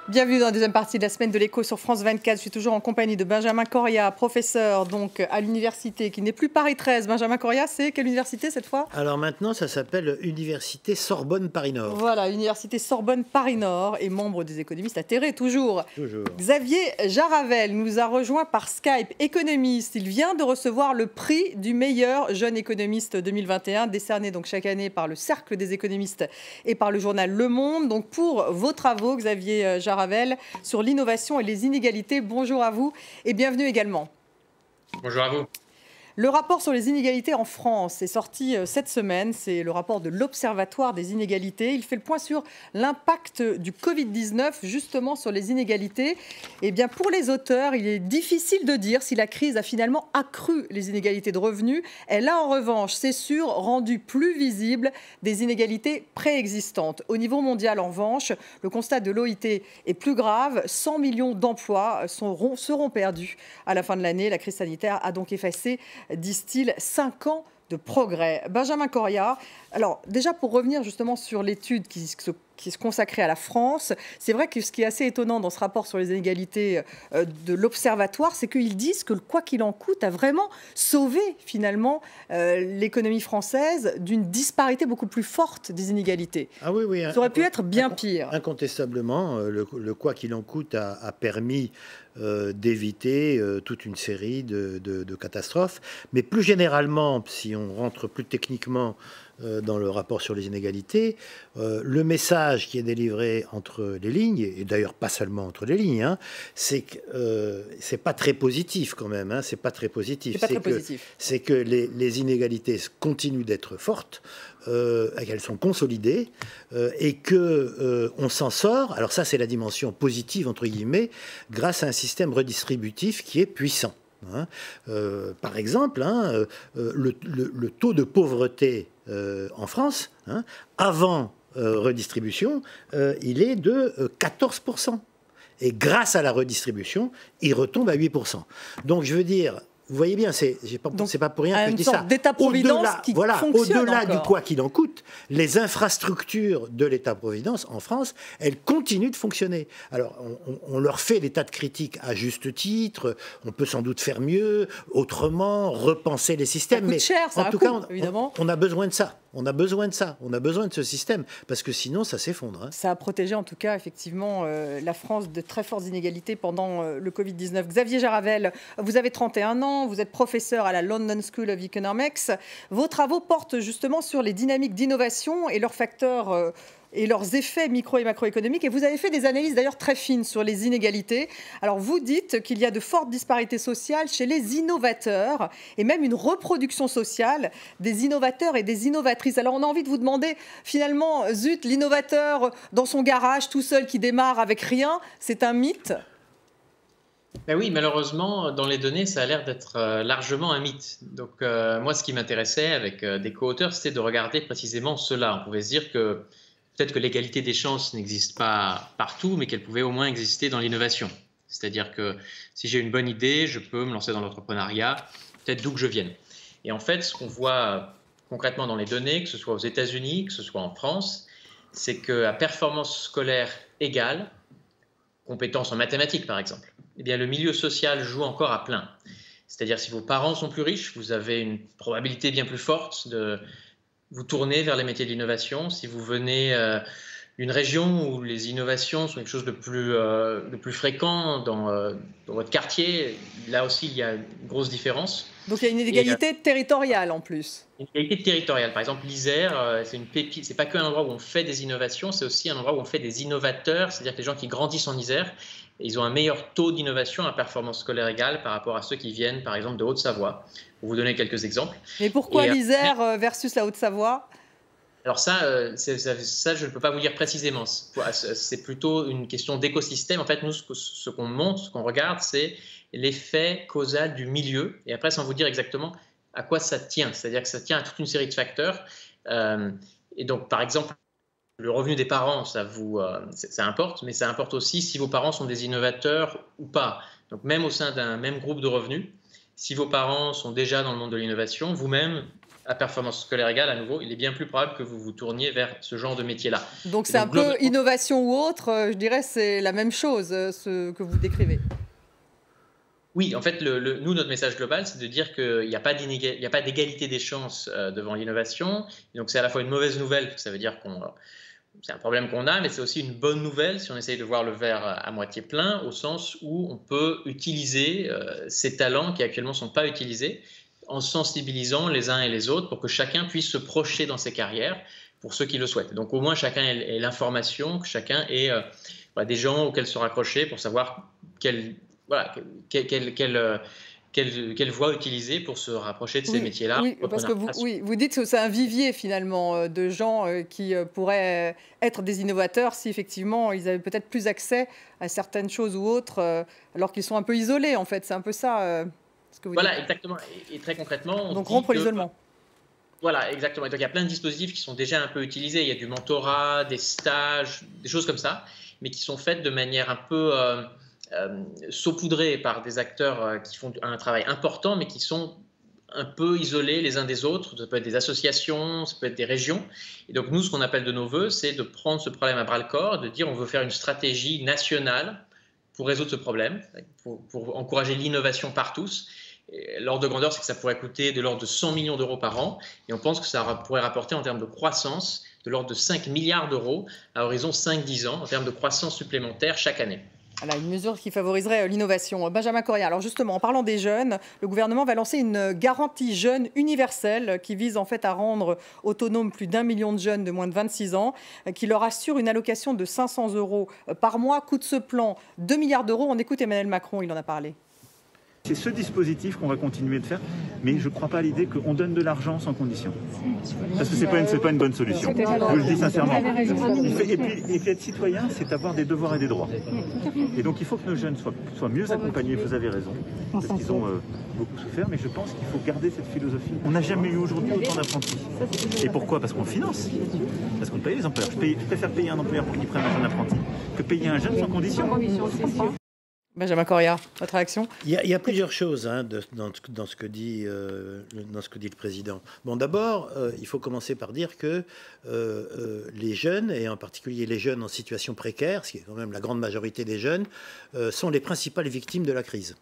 Bienvenue dans la deuxième partie de la semaine de l'écho sur France 24. Je suis toujours en compagnie de Benjamin Corria, professeur donc à l'université qui n'est plus Paris 13. Benjamin Corria, c'est quelle université cette fois? Alors maintenant, ça s'appelle Université Sorbonne Paris-Nord. Voilà, Université Sorbonne Paris-Nord et membre des économistes atterrés toujours. Toujours. Xavier Jaravel nous a rejoint par Skype, économiste. Il vient de recevoir le prix du meilleur jeune économiste 2021, décerné donc chaque année par le Cercle des économistes et par le journal Le Monde. Donc pour vos travaux, Xavier Jaravel, sur l'innovation et les inégalités. Bonjour à vous et bienvenue également. Bonjour à vous. Le rapport sur les inégalités en France est sorti cette semaine. C'est le rapport de l'Observatoire des inégalités. Il fait le point sur l'impact du Covid-19 justement sur les inégalités. Eh bien, pour les auteurs, il est difficile de dire si la crise a finalement accru les inégalités de revenus. Elle a en revanche, c'est sûr, rendu plus visibles des inégalités préexistantes. Au niveau mondial, en revanche, le constat de l'OIT est plus grave. 100 millions d'emplois seront perdus à la fin de l'année. La crise sanitaire a donc effacé, disent-ils, 5 ans de progrès. Benjamin Corria, alors déjà pour revenir justement sur l'étude qui se consacrait à la France, c'est vrai que ce qui est assez étonnant dans ce rapport sur les inégalités de l'Observatoire, c'est qu'ils disent que le quoi qu'il en coûte a vraiment sauvé finalement l'économie française d'une disparité beaucoup plus forte des inégalités. Ah oui, oui. Ça aurait pu être bien pire. Incontestablement, le quoi qu'il en coûte a permis d'éviter toute une série de catastrophes. Mais plus généralement, si on rentre plus techniquement dans le rapport sur les inégalités, le message qui est délivré entre les lignes, et d'ailleurs pas seulement entre les lignes, hein, c'est que c'est pas très positif quand même. Hein, c'est pas très positif. C'est que les inégalités continuent d'être fortes, qu'elles sont consolidées et que on s'en sort. Alors ça, c'est la dimension positive entre guillemets, grâce à un système redistributif qui est puissant. Hein. Par exemple, hein, le taux de pauvreté en France, hein, avant redistribution, il est de 14%. Et grâce à la redistribution, il retombe à 8%. Donc je veux dire, vous voyez bien, c'est pas pour rien que je dis ça. D'État-providence qui fonctionne au-delà encore. du quoi qu'il en coûte, les infrastructures de l'État-providence en France, elles continuent de fonctionner. Alors, on leur fait des tas de critiques à juste titre. On peut sans doute faire mieux, autrement, repenser les systèmes. Ça coûte cher, ça, en tout cas, évidemment. On a besoin de ça. On a besoin de ça. On a besoin de ce système parce que sinon, ça s'effondre. Hein. Ça a protégé en tout cas effectivement la France de très fortes inégalités pendant le Covid-19. Xavier Jaravel, vous avez 31 ans, vous êtes professeur à la London School of Economics. Vos travaux portent justement sur les dynamiques d'innovation et leurs facteurs et leurs effets micro- et macroéconomiques. Et vous avez fait des analyses d'ailleurs très fines sur les inégalités. Alors vous dites qu'il y a de fortes disparités sociales chez les innovateurs et même une reproduction sociale des innovateurs et des innovatrices. Alors on a envie de vous demander, finalement, zut, l'innovateur dans son garage tout seul qui démarre avec rien, c'est un mythe ? Ben oui, malheureusement, dans les données, ça a l'air d'être largement un mythe. Donc moi, ce qui m'intéressait avec des co-auteurs, c'était de regarder précisément cela. On pouvait se dire que peut-être que l'égalité des chances n'existe pas partout, mais qu'elle pouvait au moins exister dans l'innovation. C'est-à-dire que si j'ai une bonne idée, je peux me lancer dans l'entrepreneuriat, peut-être d'où que je vienne. Et en fait, ce qu'on voit concrètement dans les données, que ce soit aux États-Unis, que ce soit en France, c'est qu'à performance scolaire égale, compétences en mathématiques par exemple, eh bien, le milieu social joue encore à plein. C'est-à-dire si vos parents sont plus riches, vous avez une probabilité bien plus forte de vous tournez vers les métiers de l'innovation. Si vous venez d'une région où les innovations sont quelque chose de plus fréquent dans votre quartier, là aussi il y a une grosse différence. Donc il y a une inégalité territoriale en plus. Une inégalité territoriale. Par exemple, l'Isère, c'est une pépite. C'est pas qu'un endroit où on fait des innovations, c'est aussi un endroit où on fait des innovateurs. C'est-à-dire que les gens qui grandissent en Isère, ils ont un meilleur taux d'innovation à performance scolaire égale par rapport à ceux qui viennent, par exemple, de Haute-Savoie. Pour vous donner quelques exemples. Mais pourquoi l'Isère versus la Haute-Savoie ? Alors ça, je ne peux pas vous dire précisément. C'est plutôt une question d'écosystème. En fait, nous, ce qu'on montre, ce qu'on regarde, c'est l'effet causal du milieu. Et après, sans vous dire exactement à quoi ça tient. C'est-à-dire que ça tient à toute une série de facteurs. Et donc, par exemple, le revenu des parents, ça importe, mais ça importe aussi si vos parents sont des innovateurs ou pas. Donc, même au sein d'un même groupe de revenus, si vos parents sont déjà dans le monde de l'innovation, vous-même, à performance scolaire égale, à nouveau, il est bien plus probable que vous vous tourniez vers ce genre de métier-là. Donc c'est un peu innovation ou autre, je dirais c'est la même chose, ce que vous décrivez. Oui, en fait, nous, notre message global, c'est de dire qu'il n'y a pas d'égalité des chances devant l'innovation. Donc c'est à la fois une mauvaise nouvelle, parce que ça veut dire c'est un problème qu'on a, mais c'est aussi une bonne nouvelle si on essaye de voir le verre à moitié plein, au sens où on peut utiliser ces talents qui actuellement ne sont pas utilisés, en sensibilisant les uns et les autres pour que chacun puisse se projeter dans ses carrières pour ceux qui le souhaitent. Donc au moins chacun ait l'information, que chacun ait des gens auxquels se raccrocher pour savoir quelle voie utiliser pour se rapprocher de ces métiers-là. Oui, parce que vous dites que c'est un vivier finalement de gens qui pourraient être des innovateurs si effectivement ils avaient peut-être plus accès à certaines choses ou autres, alors qu'ils sont un peu isolés en fait. C'est un peu ça ce que vous dites. Voilà, exactement. Et très concrètement, donc rompre l'isolement. Voilà, exactement. Et donc il y a plein de dispositifs qui sont déjà un peu utilisés. Il y a du mentorat, des stages, des choses comme ça, mais qui sont faites de manière un peu saupoudrés par des acteurs qui font un travail important, mais qui sont un peu isolés les uns des autres. Ça peut être des associations, ça peut être des régions. Et donc nous, ce qu'on appelle de nos voeux, c'est de prendre ce problème à bras-le-corps, de dire on veut faire une stratégie nationale pour résoudre ce problème, pour encourager l'innovation par tous. L'ordre de grandeur, c'est que ça pourrait coûter de l'ordre de 100 millions d'euros par an. Et on pense que ça pourrait rapporter en termes de croissance de l'ordre de 5 milliards d'euros à horizon 5-10 ans, en termes de croissance supplémentaire chaque année. Voilà, une mesure qui favoriserait l'innovation. Benjamin Corriat, alors justement, en parlant des jeunes, le gouvernement va lancer une garantie jeune universelle qui vise en fait à rendre autonomes plus d'1 million de jeunes de moins de 26 ans, qui leur assure une allocation de 500 € par mois. Coût de ce plan, 2 milliards d'euros. On écoute Emmanuel Macron, il en a parlé. C'est ce dispositif qu'on va continuer de faire, mais je ne crois pas à l'idée qu'on donne de l'argent sans condition. Parce que ce n'est pas une bonne solution. Je vous le dis sincèrement. Et puis être citoyen, c'est avoir des devoirs et des droits. Et donc il faut que nos jeunes soient mieux accompagnés, vous avez raison, parce qu'ils ont beaucoup souffert, mais je pense qu'il faut garder cette philosophie. On n'a jamais eu aujourd'hui autant d'apprentis. Et pourquoi? Parce qu'on finance. Parce qu'on paye les employeurs. Je préfère payer un employeur pour qu'il prenne un jeune apprenti que payer un jeune sans condition. Benjamin Corriat, votre réaction? Il y a plusieurs choses dans ce que dit le président. Bon, d'abord, il faut commencer par dire que les jeunes, et en particulier les jeunes en situation précaire, ce qui est quand même la grande majorité des jeunes, sont les principales victimes de la crise.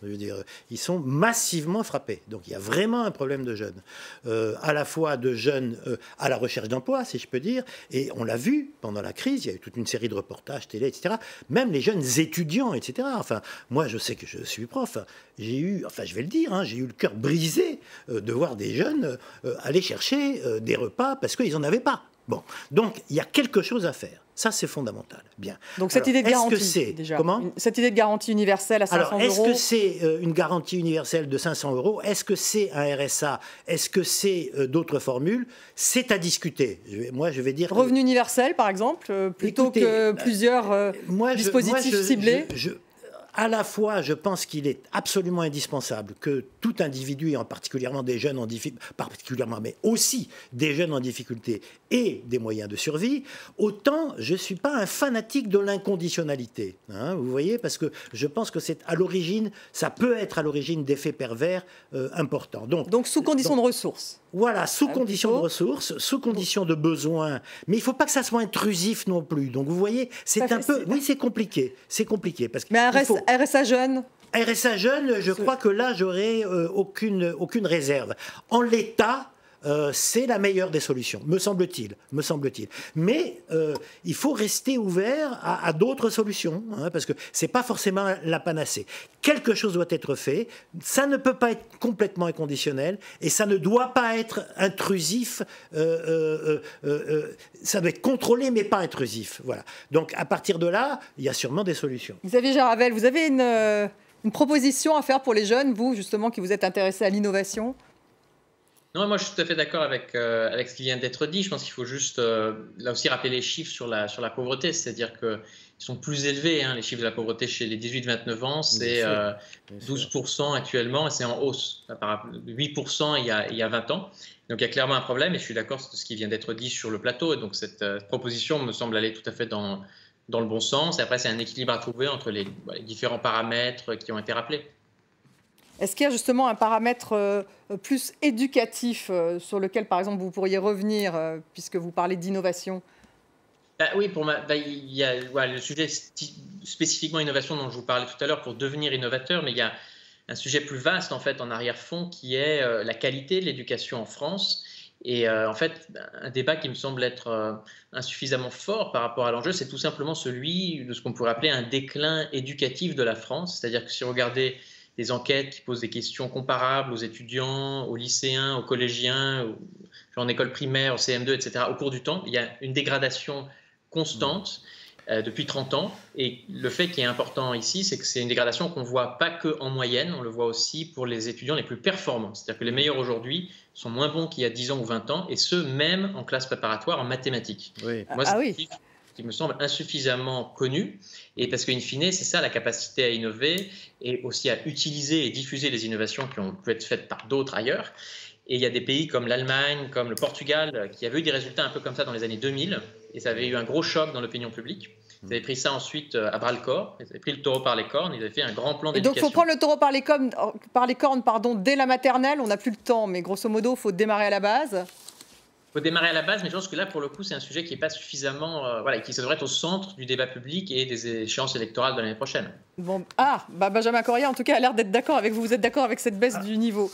Je veux dire, ils sont massivement frappés. Donc il y a vraiment un problème de jeunes. À la fois de jeunes à la recherche d'emploi, si je peux dire, et on l'a vu pendant la crise, il y a eu toute une série de reportages télé, etc. Même les jeunes étudiants, etc. Enfin, moi, je sais que je suis prof. J'ai eu, enfin, je vais le dire, j'ai eu le cœur brisé de voir des jeunes aller chercher des repas parce qu'ils n'en avaient pas. Bon, donc il y a quelque chose à faire. Ça, c'est fondamental. Bien. Donc cette idée de garantie, déjà. Comment ? Cette idée de garantie universelle à 500 €. Alors, est-ce que c'est une garantie universelle de 500 €? Est-ce que c'est un RSA? Est-ce que c'est d'autres formules? C'est à discuter. Moi, je vais dire... Revenu universel, par exemple, plutôt que plusieurs dispositifs ciblés. À la fois, je pense qu'il est absolument indispensable que tout individu, et en particulièrement des jeunes en difficulté, mais aussi des jeunes en difficulté, ait des moyens de survie. Autant, je ne suis pas un fanatique de l'inconditionnalité. Vous voyez, parce que je pense que c'est à l'origine, ça peut être à l'origine d'effets pervers importants. Donc sous condition de ressources. Voilà, sous condition de ressources, sous condition de besoins. Mais il ne faut pas que ça soit intrusif non plus. Donc vous voyez, c'est un peu... Oui, c'est compliqué. C'est compliqué. Parce mais RSA jeune? RSA jeune, je crois que là, j'aurais aucune réserve. En l'état... c'est la meilleure des solutions, me semble-t-il. Mais il faut rester ouvert à d'autres solutions, parce que ce n'est pas forcément la panacée. Quelque chose doit être fait, ça ne peut pas être complètement inconditionnel, et ça ne doit pas être intrusif, ça doit être contrôlé, mais pas intrusif. Voilà. Donc à partir de là, il y a sûrement des solutions. Xavier Jaravel, vous avez une proposition à faire pour les jeunes, vous, justement, qui vous êtes intéressé à l'innovation? Non, moi je suis tout à fait d'accord avec ce qui vient d'être dit. Je pense qu'il faut juste là aussi rappeler les chiffres sur la pauvreté, c'est-à-dire qu'ils sont plus élevés, les chiffres de la pauvreté chez les 18-29 ans, c'est 12% actuellement et c'est en hausse, par 8% il y a 20 ans. Donc il y a clairement un problème et je suis d'accord sur ce qui vient d'être dit sur le plateau. Et donc cette proposition me semble aller tout à fait dans le bon sens. Et après, c'est un équilibre à trouver entre les différents paramètres qui ont été rappelés. Est-ce qu'il y a justement un paramètre plus éducatif sur lequel, par exemple, vous pourriez revenir, puisque vous parlez d'innovation? Oui, il y a le sujet spécifiquement innovation dont je vous parlais tout à l'heure pour devenir innovateur, mais il y a un sujet plus vaste en fait en arrière-fond qui est la qualité de l'éducation en France. Et en fait, un débat qui me semble être insuffisamment fort par rapport à l'enjeu, c'est tout simplement celui de ce qu'on pourrait appeler un déclin éducatif de la France. C'est-à-dire que si vous regardez des enquêtes qui posent des questions comparables aux étudiants, aux lycéens, aux collégiens, en école primaire, au CM2, etc., au cours du temps, il y a une dégradation constante depuis 30 ans. Et le fait qui est important ici, c'est que c'est une dégradation qu'on ne voit pas qu'en moyenne, on le voit aussi pour les étudiants les plus performants. C'est-à-dire que les meilleurs aujourd'hui sont moins bons qu'il y a 10 ans ou 20 ans, et ce, même en classe préparatoire en mathématiques. Oui. Moi, qui me semble insuffisamment connu, et parce qu'in fine, c'est ça la capacité à innover et aussi à utiliser et diffuser les innovations qui ont pu être faites par d'autres ailleurs. Et il y a des pays comme l'Allemagne, comme le Portugal, qui avaient eu des résultats un peu comme ça dans les années 2000, et ça avait eu un gros choc dans l'opinion publique. Ils avaient pris ça ensuite à bras-le-corps, ils avaient pris le taureau par les cornes, ils avaient fait un grand plan d'éducation. Et donc il faut prendre le taureau par les cornes dès la maternelle, on n'a plus le temps, mais grosso modo, il faut démarrer à la base. Il faut démarrer à la base, mais je pense que là, pour le coup, c'est un sujet qui n'est pas suffisamment, qui devrait être au centre du débat public et des échéances électorales de l'année prochaine. Bon, Benjamin Corrier, en tout cas, a l'air d'être d'accord avec vous. Vous êtes d'accord avec cette baisse du niveau?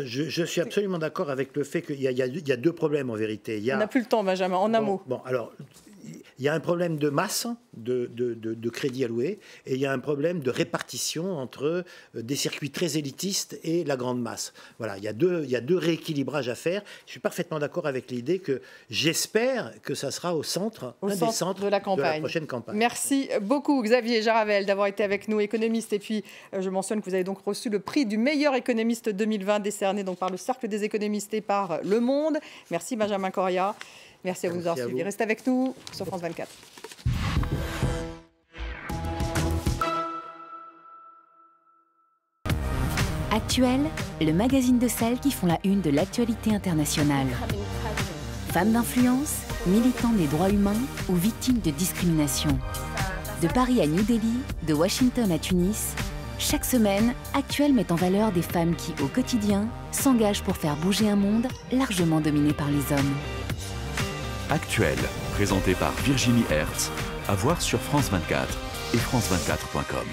Je suis absolument d'accord avec le fait qu'il y a deux problèmes en vérité. On n'a plus le temps, Benjamin, en un mot. Bon, alors, il y a un problème de masse de crédit alloué, et il y a un problème de répartition entre des circuits très élitistes et la grande masse. Voilà, il y a deux rééquilibrages à faire. Je suis parfaitement d'accord avec l'idée que j'espère que ça sera au centre de la prochaine campagne. Merci beaucoup Xavier Jaravel d'avoir été avec nous, économiste. Et puis je mentionne que vous avez donc reçu le prix du meilleur économiste 2020 décerné donc par le Cercle des économistes et par Le Monde. Merci Benjamin Corrier. Merci à vous de nous avoir suivis. Restez avec nous sur France 24. Actuel, le magazine de celles qui font la une de l'actualité internationale. Femmes d'influence, militantes des droits humains ou victimes de discrimination. De Paris à New Delhi, de Washington à Tunis, chaque semaine, Actuel met en valeur des femmes qui, au quotidien, s'engagent pour faire bouger un monde largement dominé par les hommes. Actuel, présenté par Virginie Hertz, à voir sur France 24 et france24.com.